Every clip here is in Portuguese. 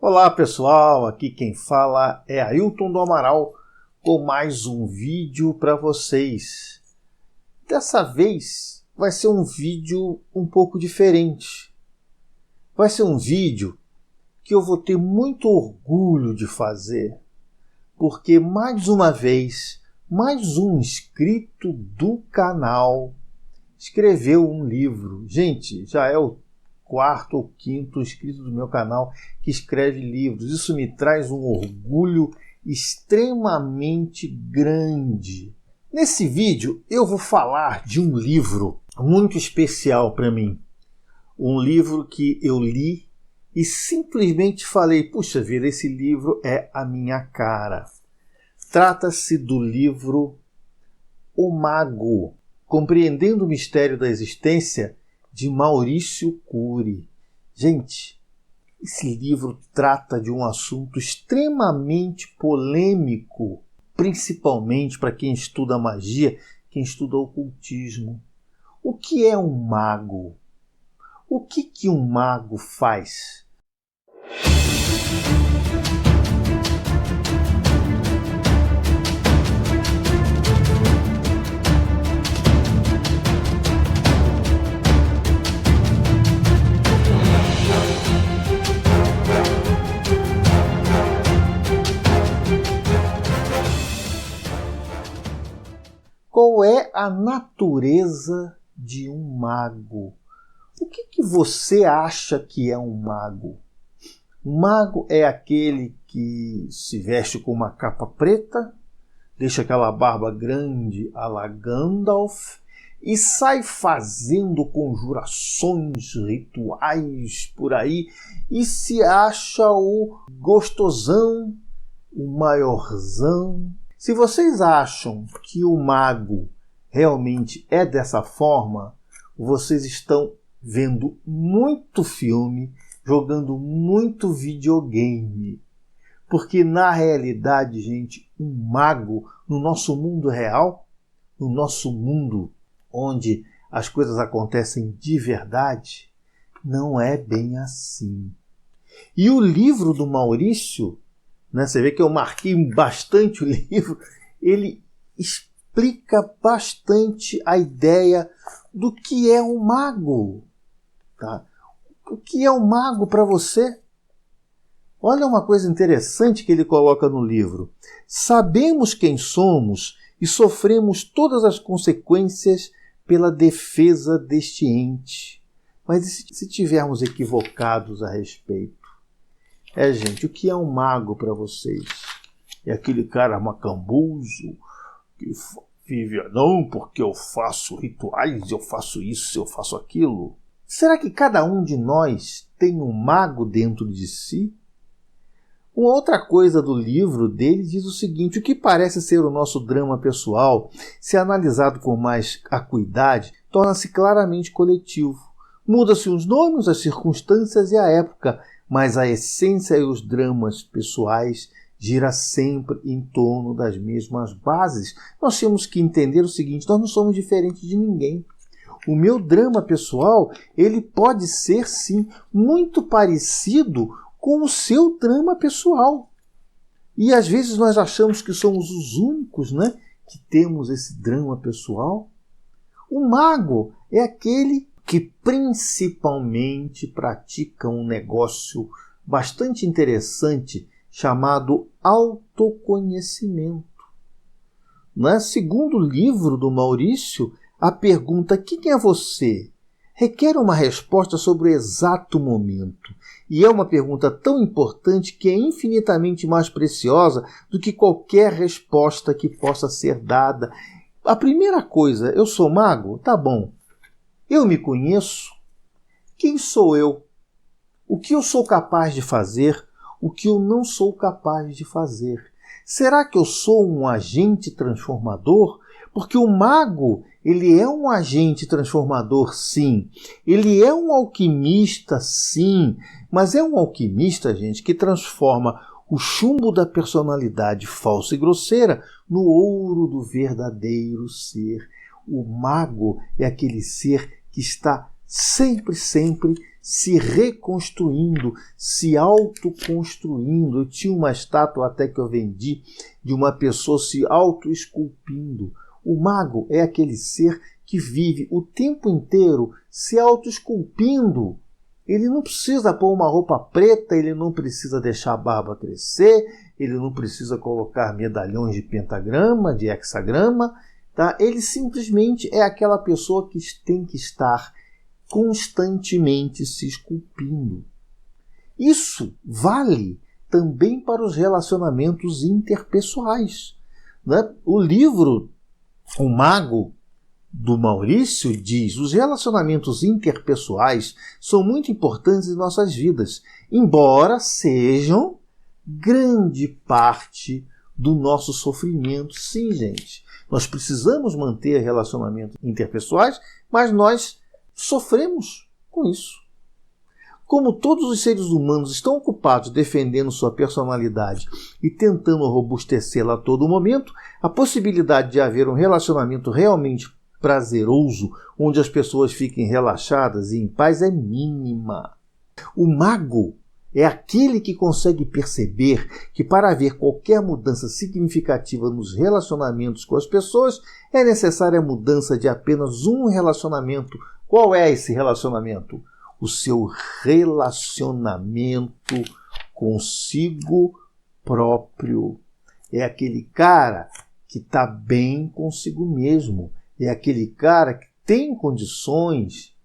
Olá pessoal, aqui quem fala é Ailton do Amaral com mais um vídeo para vocês. Dessa vez vai ser um vídeo um pouco diferente. Vai ser um vídeo que eu vou ter muito orgulho de fazer, porque mais uma vez, mais um inscrito do canal escreveu um livro. Gente, já é o quarto ou quinto inscrito do meu canal que escreve livros. Isso me traz um orgulho extremamente grande. Nesse vídeo eu vou falar de um livro muito especial para mim. Um livro que eu li e simplesmente falei, puxa vida, esse livro é a minha cara. Trata-se do livro O Mago, Compreendendo o Mistério da Existência, de Maurício Cury. Gente, esse livro trata de um assunto extremamente polêmico, principalmente para quem estuda magia, quem estuda ocultismo. O que é um mago? O que um mago faz? Qual é a natureza de um mago? O que você acha que é um mago? Um mago é aquele que se veste com uma capa preta, deixa aquela barba grande à la Gandalf e sai fazendo conjurações, rituais por aí e se acha o gostosão, o maiorzão. Se vocês acham que o mago realmente é dessa forma, vocês estão vendo muito filme, jogando muito videogame. Porque na realidade, gente, um mago no nosso mundo real, no nosso mundo onde as coisas acontecem de verdade, não é bem assim. E o livro do Maurício, você vê que eu marquei bastante o livro, ele explica bastante a ideia do que é um mago. Tá? O que é um mago para você? Olha uma coisa interessante que ele coloca no livro. Sabemos quem somos e sofremos todas as consequências pela defesa deste ente. Mas e se tivermos equivocados a respeito? Gente, o que é um mago para vocês? É aquele cara macambuzo que vive, não, porque eu faço rituais, eu faço isso, eu faço aquilo. Será que cada um de nós tem um mago dentro de si? Uma outra coisa do livro dele diz o seguinte: o que parece ser o nosso drama pessoal, se analisado com mais acuidade, torna-se claramente coletivo. Muda-se os nomes, as circunstâncias e a época, mas a essência e os dramas pessoais gira sempre em torno das mesmas bases. Nós temos que entender o seguinte: nós não somos diferentes de ninguém. O meu drama pessoal, ele pode ser sim muito parecido com o seu drama pessoal. E às vezes nós achamos que somos os únicos, que temos esse drama pessoal. O mago é aquele que principalmente pratica um negócio bastante interessante chamado autoconhecimento. Segundo o livro do Maurício, a pergunta "quem é você?" requer uma resposta sobre o exato momento. E é uma pergunta tão importante que é infinitamente mais preciosa do que qualquer resposta que possa ser dada. A primeira coisa, eu sou mago? Tá bom. Eu me conheço? Quem sou eu? O que eu sou capaz de fazer? O que eu não sou capaz de fazer? Será que eu sou um agente transformador? Porque o mago, ele é um agente transformador, sim. Ele é um alquimista, sim. Mas é um alquimista, gente, que transforma o chumbo da personalidade falsa e grosseira no ouro do verdadeiro ser. O mago é aquele ser que está sempre se reconstruindo, se autoconstruindo. Eu tinha uma estátua até que eu vendi de uma pessoa se autoesculpindo. O mago é aquele ser que vive o tempo inteiro se autoesculpindo. Ele não precisa pôr uma roupa preta, ele não precisa deixar a barba crescer, ele não precisa colocar medalhões de pentagrama, de hexagrama, tá? Ele simplesmente é aquela pessoa que tem que estar constantemente se esculpindo. Isso vale também para os relacionamentos interpessoais, né? O livro O Mago, do Maurício, diz: os relacionamentos interpessoais são muito importantes em nossas vidas, embora sejam grande parte do nosso sofrimento. Sim, gente, nós precisamos manter relacionamentos interpessoais, mas nós sofremos com isso. Como todos os seres humanos estão ocupados defendendo sua personalidade e tentando robustecê-la a todo momento, a possibilidade de haver um relacionamento realmente prazeroso, onde as pessoas fiquem relaxadas e em paz, é mínima. O mago é aquele que consegue perceber que para haver qualquer mudança significativa nos relacionamentos com as pessoas, é necessária a mudança de apenas um relacionamento. Qual é esse relacionamento? O seu relacionamento consigo próprio. É aquele cara que está bem consigo mesmo. É aquele cara que tem condições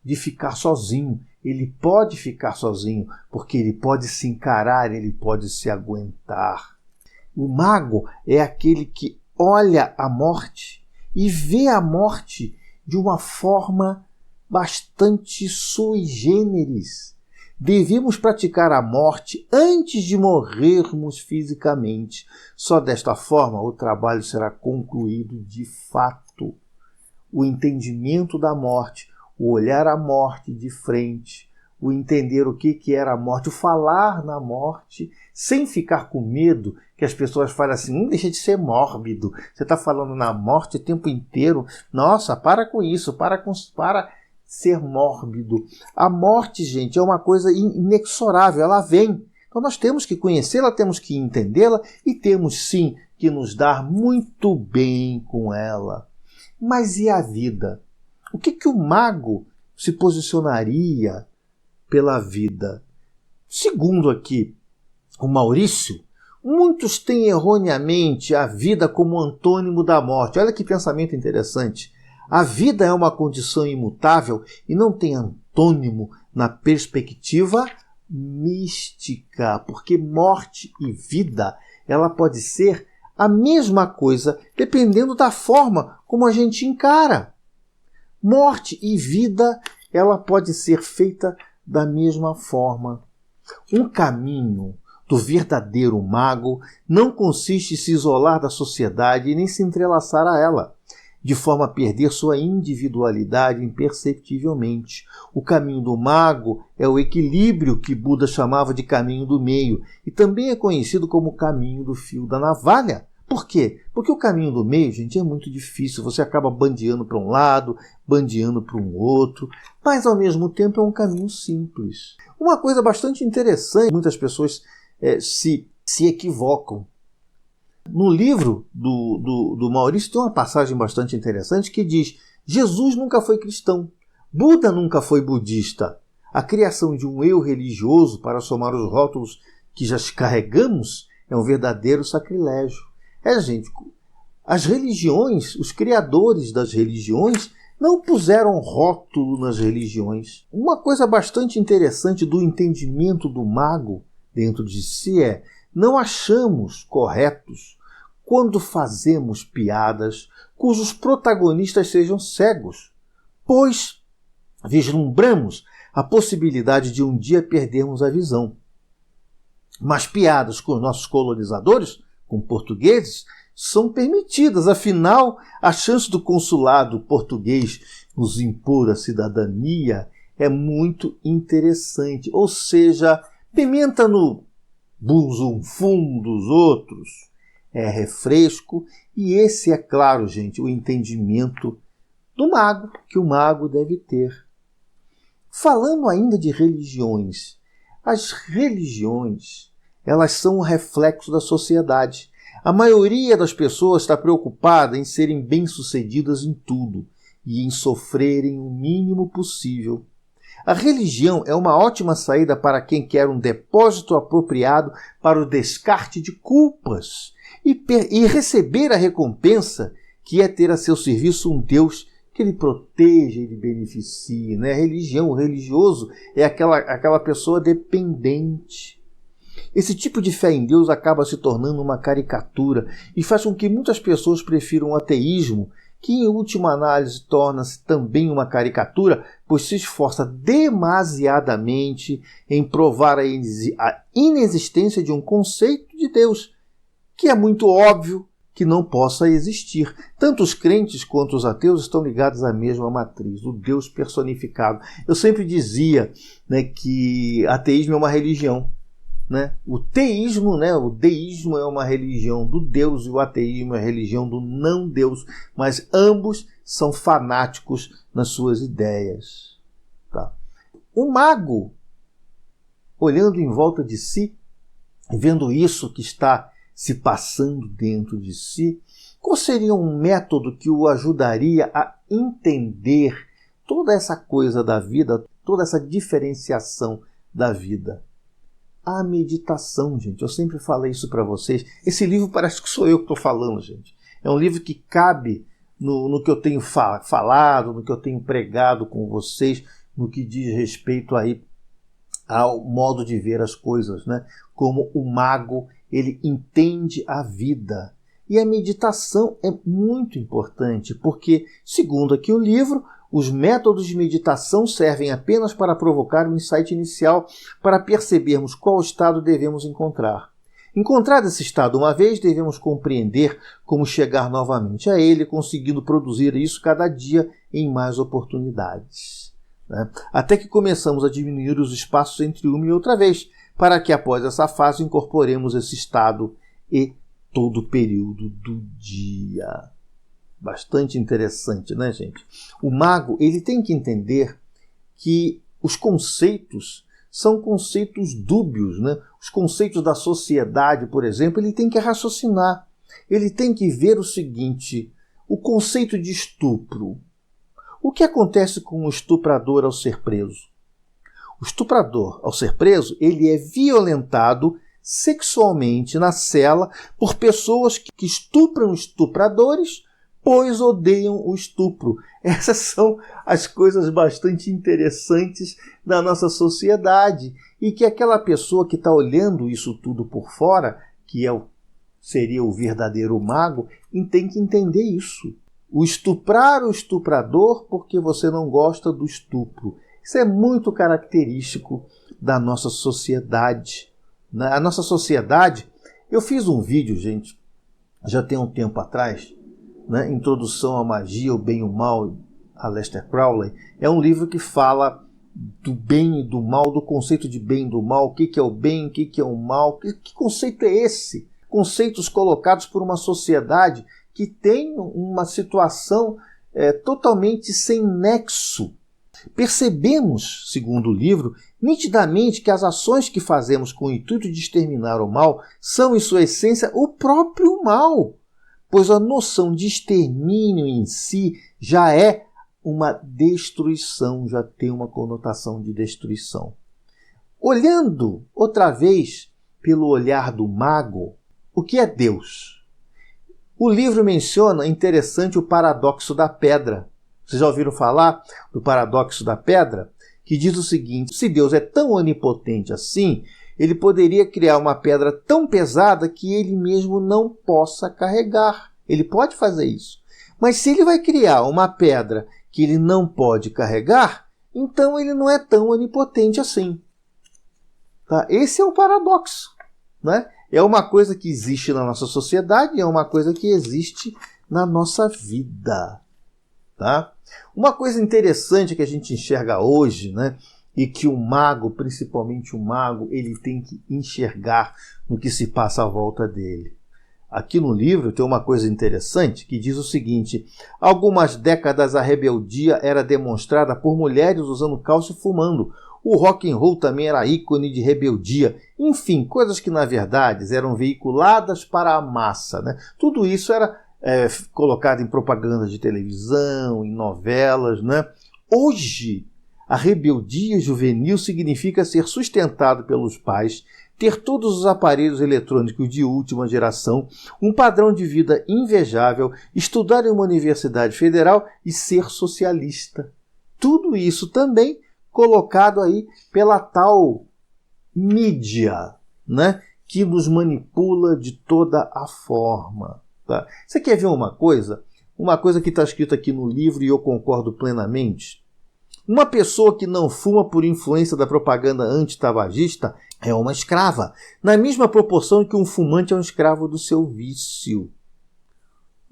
de ficar sozinho. Ele pode ficar sozinho, porque ele pode se encarar, ele pode se aguentar. O mago é aquele que olha a morte e vê a morte de uma forma bastante sui generis. Devemos praticar a morte antes de morrermos fisicamente. Só desta forma o trabalho será concluído de fato. O entendimento da morte, o olhar a morte de frente, o entender o que era a morte, o falar na morte, sem ficar com medo que as pessoas falem assim: não deixa de ser mórbido, você está falando na morte o tempo inteiro, nossa, para com isso, para ser mórbido. A morte, gente, é uma coisa inexorável, ela vem. Então nós temos que conhecê-la, temos que entendê-la e temos sim que nos dar muito bem com ela. Mas e a vida? O que o mago se posicionaria pela vida? Segundo aqui o Maurício, muitos têm erroneamente a vida como antônimo da morte. Olha que pensamento interessante. A vida é uma condição imutável e não tem antônimo na perspectiva mística, porque morte e vida, ela pode ser a mesma coisa dependendo da forma como a gente encara. Morte e vida, ela pode ser feita da mesma forma. Um caminho do verdadeiro mago não consiste em se isolar da sociedade e nem se entrelaçar a ela, de forma a perder sua individualidade imperceptivelmente. O caminho do mago é o equilíbrio que Buda chamava de caminho do meio e também é conhecido como caminho do fio da navalha. Por quê? Porque o caminho do meio, gente, é muito difícil. Você acaba bandeando para um lado, bandeando para um outro, mas ao mesmo tempo é um caminho simples. Uma coisa bastante interessante, muitas pessoas se equivocam. No livro do Maurício tem uma passagem bastante interessante que diz: Jesus nunca foi cristão, Buda nunca foi budista. A criação de um eu religioso para somar os rótulos que já carregamos é um verdadeiro sacrilégio. Gente, as religiões, os criadores das religiões não puseram rótulo nas religiões. Uma coisa bastante interessante do entendimento do mago dentro de si é: não achamos corretos quando fazemos piadas cujos protagonistas sejam cegos, pois vislumbramos a possibilidade de um dia perdermos a visão. Mas piadas com os nossos colonizadores, com portugueses, são permitidas. Afinal, a chance do consulado português nos impor a cidadania é muito interessante. Ou seja, pimenta no burzum-fum dos outros é refresco. E esse é, claro, gente, o entendimento do mago, que o mago deve ter. Falando ainda de religiões, as religiões, elas são um reflexo da sociedade. A maioria das pessoas está preocupada em serem bem-sucedidas em tudo e em sofrerem o mínimo possível. A religião é uma ótima saída para quem quer um depósito apropriado para o descarte de culpas e receber a recompensa que é ter a seu serviço um Deus que lhe proteja e lhe beneficie. Né? A religião, o religioso é aquela pessoa dependente. Esse tipo de fé em Deus acaba se tornando uma caricatura e faz com que muitas pessoas prefiram o ateísmo, que em última análise torna-se também uma caricatura, pois se esforça demasiadamente em provar a inexistência de um conceito de Deus, que é muito óbvio que não possa existir. Tanto os crentes quanto os ateus estão ligados à mesma matriz, o Deus personificado. Eu sempre dizia, né, que ateísmo é uma religião. Né? O teísmo, né? O deísmo é uma religião do Deus e o ateísmo é a religião do não-Deus, mas ambos são fanáticos nas suas ideias. Tá? O mago, olhando em volta de si, vendo isso que está se passando dentro de si, qual seria um método que o ajudaria a entender toda essa coisa da vida, toda essa diferenciação da vida? A meditação, gente. Eu sempre falei isso para vocês. Esse livro parece que sou eu que estou falando, gente. É um livro que cabe no que eu tenho falado, no que eu tenho pregado com vocês, no que diz respeito aí ao modo de ver as coisas, né? Como o mago, ele entende a vida. E a meditação é muito importante, porque, segundo aqui o livro, os métodos de meditação servem apenas para provocar um insight inicial para percebermos qual estado devemos encontrar. Encontrado esse estado uma vez, devemos compreender como chegar novamente a ele, conseguindo produzir isso cada dia em mais oportunidades. Né? Até que começamos a diminuir os espaços entre uma e outra vez, para que após essa fase incorporemos esse estado e todo o período do dia. Bastante interessante, né, gente? O mago, ele tem que entender que os conceitos são conceitos dúbios, né? Os conceitos da sociedade, por exemplo, ele tem que raciocinar. Ele tem que ver o seguinte: o conceito de estupro. O que acontece com o estuprador ao ser preso? O estuprador, ao ser preso, ele é violentado sexualmente na cela por pessoas que estupram estupradores, pois odeiam o estupro. Essas são as coisas bastante interessantes da nossa sociedade e que aquela pessoa que está olhando isso tudo por fora, que seria o verdadeiro mago, tem que entender isso. O estuprar o estuprador porque você não gosta do estupro. Isso é muito característico da nossa sociedade. A nossa sociedade, eu fiz um vídeo, gente, já tem um tempo atrás, né? Introdução à Magia, o Bem e o Mal, Aleister Crowley. É um livro que fala do bem e do mal, do conceito de bem e do mal, o que é o bem, o que é o mal. Que conceito é esse? Conceitos colocados por uma sociedade que tem uma situação totalmente sem nexo. Percebemos, segundo o livro, nitidamente que as ações que fazemos com o intuito de exterminar o mal são, em sua essência, o próprio mal, pois a noção de extermínio em si já é uma destruição, já tem uma conotação de destruição. Olhando outra vez pelo olhar do mago, o que é Deus? O livro menciona, interessante, o paradoxo da pedra. Vocês já ouviram falar do paradoxo da pedra? Que diz o seguinte: se Deus é tão onipotente assim, ele poderia criar uma pedra tão pesada que ele mesmo não possa carregar. Ele pode fazer isso. Mas se ele vai criar uma pedra que ele não pode carregar, então ele não é tão onipotente assim. Tá? Esse é o paradoxo. Né? É uma coisa que existe na nossa sociedade e é uma coisa que existe na nossa vida. Tá? Uma coisa interessante que a gente enxerga hoje, né, e que o mago, principalmente o mago, ele tem que enxergar no que se passa à volta dele. aqui no livro tem uma coisa interessante que diz o seguinte: algumas décadas a rebeldia era demonstrada por mulheres usando calça e fumando. O rock and roll também era ícone de rebeldia. Enfim, coisas que na verdade eram veiculadas para a massa, né? Tudo isso era colocado em propaganda de televisão, em novelas, né? Hoje, a rebeldia juvenil significa ser sustentado pelos pais, ter todos os aparelhos eletrônicos de última geração, um padrão de vida invejável, estudar em uma universidade federal e ser socialista. Tudo isso também colocado aí pela tal mídia, né, que nos manipula de toda a forma. Tá? Você quer ver uma coisa? Uma coisa que está escrita aqui no livro e eu concordo plenamente. Uma pessoa que não fuma por influência da propaganda antitabagista é uma escrava, na mesma proporção que um fumante é um escravo do seu vício.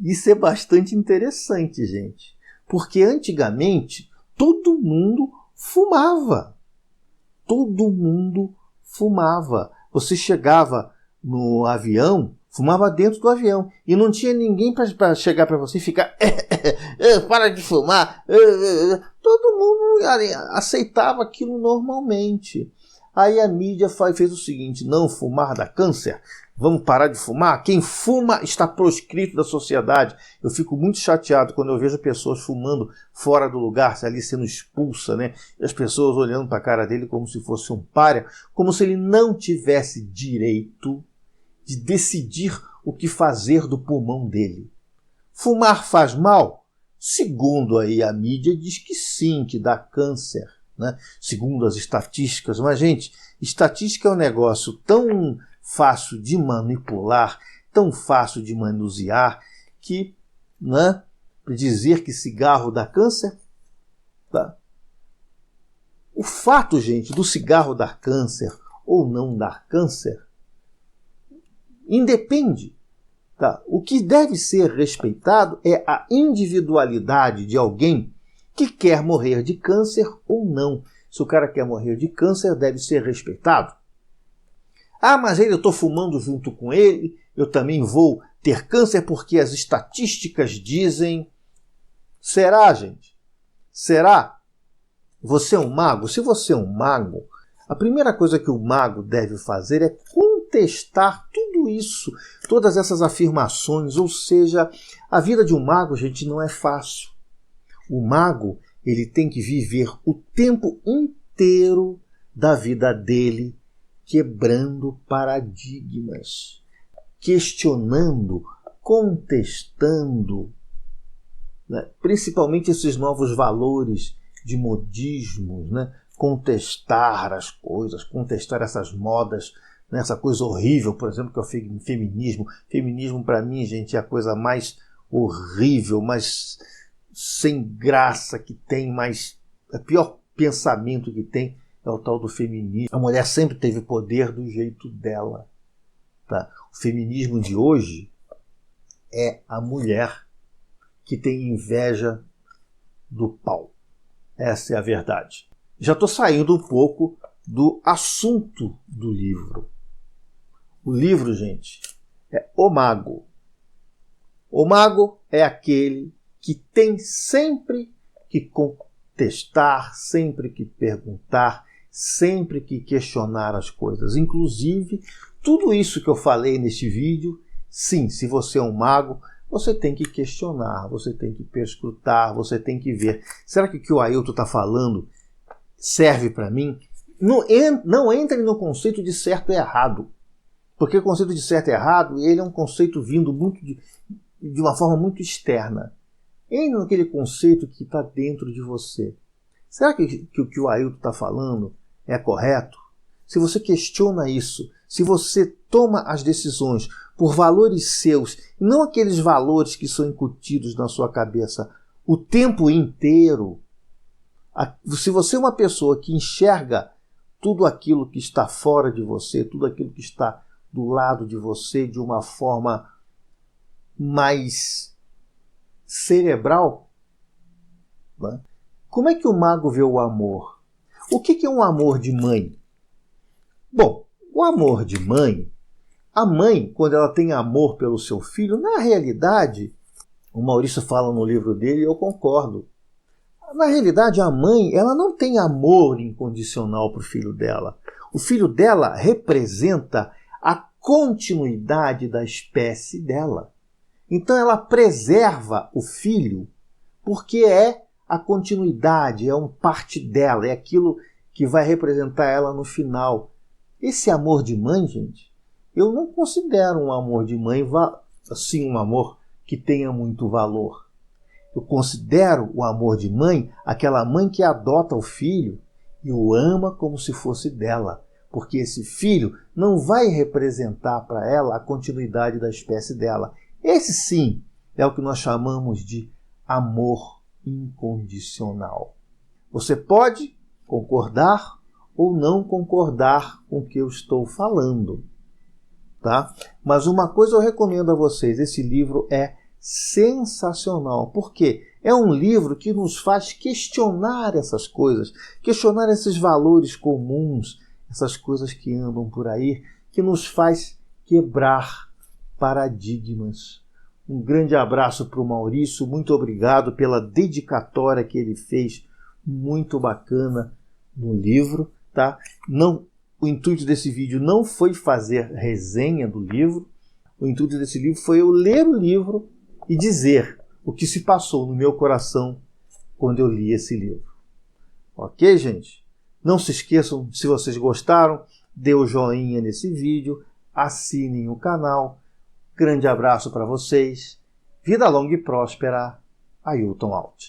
Isso é bastante interessante, gente, porque antigamente todo mundo fumava. Todo mundo fumava. Você chegava no avião, fumava dentro do avião. E não tinha ninguém para chegar para você e ficar para de fumar. Todo mundo aceitava aquilo normalmente. Aí a mídia fez o seguinte: não fumar dá câncer? Vamos parar de fumar? Quem fuma está proscrito da sociedade. Eu fico muito chateado quando eu vejo pessoas fumando fora do lugar, ali sendo expulsa, né? E as pessoas olhando para a cara dele como se fosse um pária, como se ele não tivesse direito de decidir o que fazer do pulmão dele. Fumar faz mal? Segundo aí a mídia diz que sim, que dá câncer, né? Segundo as estatísticas. Mas, gente, estatística é um negócio tão fácil de manipular, tão fácil de manusear, que, né, dizer que cigarro dá câncer, tá? O fato, gente, do cigarro dar câncer ou não dar câncer independe. Tá? O que deve ser respeitado é a individualidade de alguém que quer morrer de câncer ou não. Se o cara quer morrer de câncer, deve ser respeitado. Ah, mas eu estou fumando junto com ele, eu também vou ter câncer porque as estatísticas dizem. Será, gente? Será? Você é um mago? Se você é um mago, a primeira coisa que o mago deve fazer é contestar tudo isso, todas essas afirmações. Ou seja, a vida de um mago, gente, não é fácil. O mago, ele tem que viver o tempo inteiro da vida dele quebrando paradigmas, questionando, contestando, né, principalmente esses novos valores de modismos, né, contestar as coisas, contestar essas modas, né, essa coisa horrível, por exemplo, que é o feminismo. Feminismo, para mim, gente, é a coisa mais horrível, mais sem graça que tem, mais o pior pensamento que tem é o tal do feminismo. A mulher sempre teve poder do jeito dela. Tá? O feminismo de hoje é a mulher que tem inveja do pau. Essa é a verdade. Já estou saindo um pouco do assunto do livro. O livro, gente, é O Mago. O mago é aquele que tem sempre que contestar, sempre que perguntar, sempre que questionar as coisas. Inclusive, tudo isso que eu falei neste vídeo, sim, se você é um mago, você tem que questionar, você tem que perscrutar, você tem que ver. Será que o que o Ailton está falando serve para mim? Não entre no conceito de certo e errado. Porque o conceito de certo e errado, ele é um conceito vindo muito de uma forma muito externa. Entre naquele conceito que está dentro de você. Será que o que o Ailton está falando é correto? Se você questiona isso, se você toma as decisões por valores seus, e não aqueles valores que são incutidos na sua cabeça o tempo inteiro, se você é uma pessoa que enxerga tudo aquilo que está fora de você, tudo aquilo que está do lado de você de uma forma mais cerebral, né? Como é que o mago vê o amor? O que é um amor de mãe? Bom, o amor de mãe A mãe, quando ela tem amor pelo seu filho, na realidade, o Maurício fala no livro dele e eu concordo. Na realidade, a mãe, ela não tem amor incondicional para o filho dela. O filho dela representa a continuidade da espécie dela. Então ela preserva o filho porque é a continuidade, é uma parte dela, é aquilo que vai representar ela no final. Esse amor de mãe, gente, eu não considero um amor de mãe assim um amor que tenha muito valor. Eu considero o amor de mãe aquela mãe que adota o filho e o ama como se fosse dela, porque esse filho não vai representar para ela a continuidade da espécie dela. Esse sim é o que nós chamamos de amor incondicional. Você pode concordar ou não concordar com o que eu estou falando, tá? Mas uma coisa eu recomendo a vocês, esse livro é sensacional. Por quê? É um livro que nos faz questionar essas coisas, questionar esses valores comuns, essas coisas que andam por aí, que nos faz quebrar paradigmas. Um grande abraço para o Maurício, muito obrigado pela dedicatória que ele fez, muito bacana no livro, tá? O intuito desse vídeo não foi fazer resenha do livro, o intuito desse livro foi eu ler o livro e dizer o que se passou no meu coração quando eu li esse livro. Ok, gente? Não se esqueçam, se vocês gostaram, dê o joinha nesse vídeo, assinem o canal. Grande abraço para vocês. Vida longa e próspera. Ailton Alt.